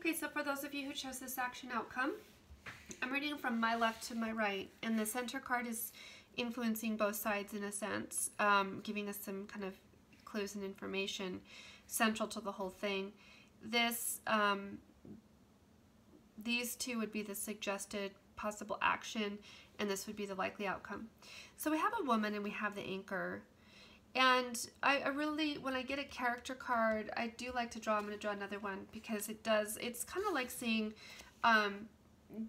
Okay, so for those of you who chose this action outcome, I'm reading from my left to my right, and the center card is influencing both sides in a sense, giving us some kind of clues and information central to the whole thing. This, these two would be the suggested possible action, and this would be the likely outcome. So we have a woman and we have the anchor. And I really, when I get a character card, I do like to draw, I'm going to draw another one because it's kind of like seeing,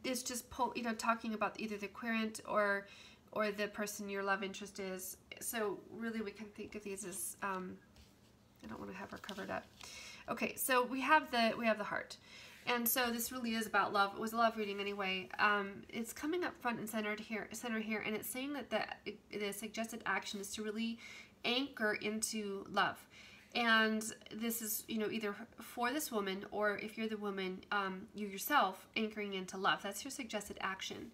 it's just, talking about either the querent or the person your love interest is. So really we can think of these as, I don't want to have her covered up. Okay, so we have the heart. And so this really is about love. It was a love reading anyway. It's coming up front and center here, and it's saying that the suggested action is to really anchor into love. And this is, either for this woman, or if you're the woman, you yourself anchoring into love. That's your suggested action.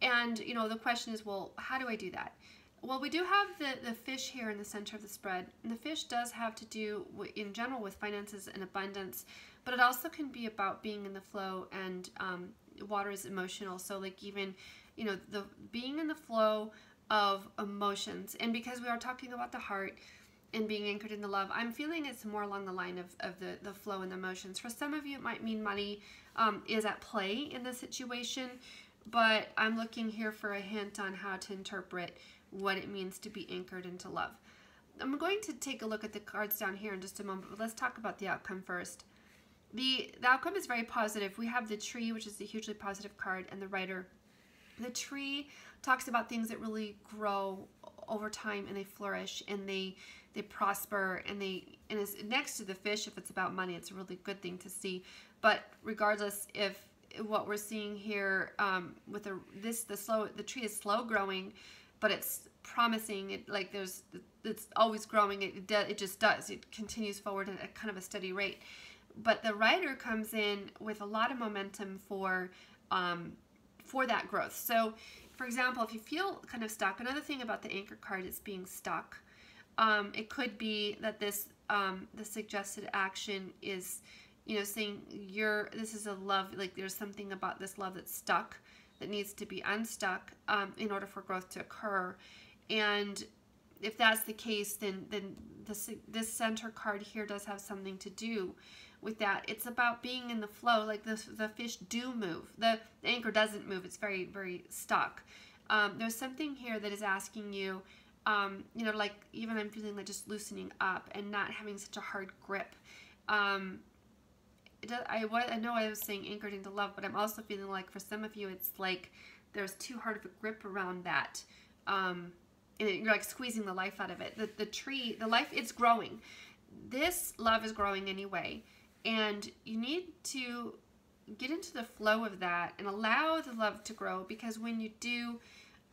And, the question is, well, how do I do that? Well, we do have the fish here in the center of the spread. And the fish does have to do, in general, with finances and abundance. But it also can be about being in the flow, and water is emotional. So like even, the being in the flow of emotions. And because we are talking about the heart and being anchored in the love, I'm feeling it's more along the line of the flow and the emotions. For some of you, it might mean money is at play in the situation. But I'm looking here for a hint on how to interpret what it means to be anchored into love. I'm going to take a look at the cards down here in just a moment, but let's talk about the outcome first. The outcome is very positive. We have the tree, which is the hugely positive card, and the rider. The tree talks about things that really grow over time, and they flourish, and they prosper, and it's next to the fish. If it's about money, it's a really good thing to see. But regardless, if what we're seeing here with the tree is slow growing, but it's promising. It's always growing. It just does. It continues forward at a kind of a steady rate. But the rider comes in with a lot of momentum for that growth. So, for example, if you feel kind of stuck, another thing about the anchor card is being stuck. It could be that the suggested action is, saying this is a love, like there's something about this love that's stuck, that needs to be unstuck in order for growth to occur. And if that's the case, then this center card here does have something to do with that. It's about being in the flow. Like the fish do move. The anchor doesn't move. It's very, very stuck. There's something here that is asking you, like even I'm feeling like just loosening up and not having such a hard grip. I know I was saying anchored into love, but I'm also feeling like for some of you, it's like there's too hard of a grip around that. And you're like squeezing the life out of it. The tree, the life, it's growing. This love is growing anyway. And you need to get into the flow of that and allow the love to grow, because when you do,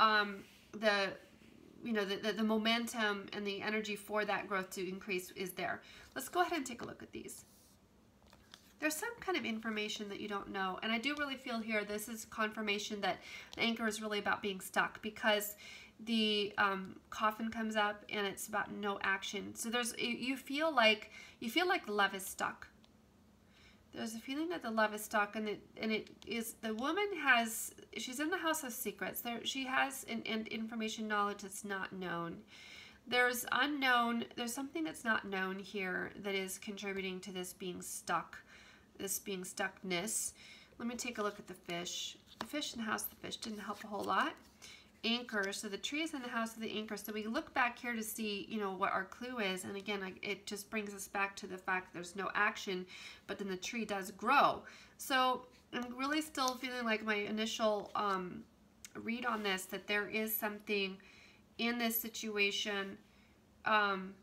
the momentum and the energy for that growth to increase is there. Let's go ahead and take a look at these. There's some kind of information that you don't know, and I do really feel here this is confirmation that the anchor is really about being stuck, because the coffin comes up and it's about no action. So you feel like the love is stuck. There's a feeling that the love is stuck, and it is, the woman she's in the house of secrets. She has an information, knowledge that's not known. There's something that's not known here that is contributing to this being stuck, this being stuckness. Let me take a look at the fish. The fish in the house of the fish didn't help a whole lot. Anchor, so the tree is in the house of the anchor. So we look back here to see, what our clue is. And again, it just brings us back to the fact there's no action, but then the tree does grow. So I'm really still feeling like my initial read on this, that there is something in this situation. I'm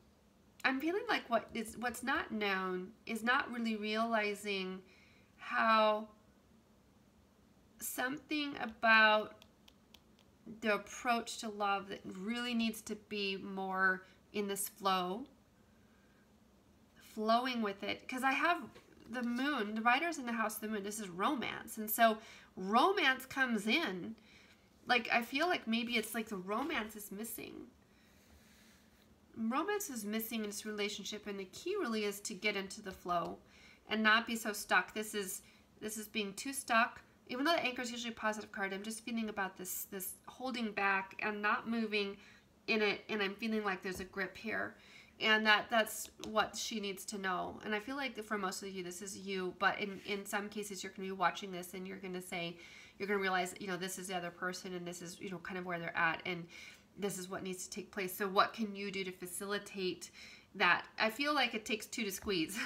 feeling like what's not known is not really realizing how something about the approach to love that really needs to be more in this flowing with it. Because I have the moon, the rider's in the house of the moon. This is romance. And so romance comes in. Like, I feel like maybe it's like the romance is missing. Romance is missing in this relationship, and the key really is to get into the flow and not be so stuck. This is This is being too stuck. Even though the anchor is usually a positive card, I'm just feeling about this holding back and not moving in it, and I'm feeling like there's a grip here. And that's what she needs to know. And I feel like for most of you, this is you, but in some cases, you're going to be watching this and you're going to say, you're going to realize, you know, this is the other person and this is, you know, kind of where they're at and this is what needs to take place. So what can you do to facilitate that? I feel like it takes two to squeeze.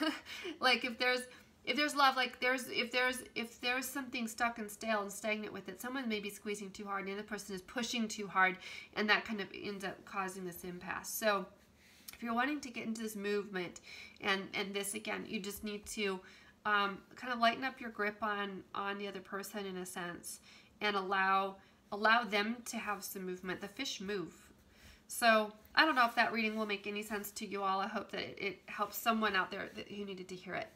Like if there's love, like if there's something stuck and stale and stagnant with it, someone may be squeezing too hard and the other person is pushing too hard, and that kind of ends up causing this impasse. So if you're wanting to get into this movement and this, again, you just need to kind of lighten up your grip on the other person in a sense, and allow them to have some movement. The fish move. So I don't know if that reading will make any sense to you all. I hope that it helps someone out there who needed to hear it.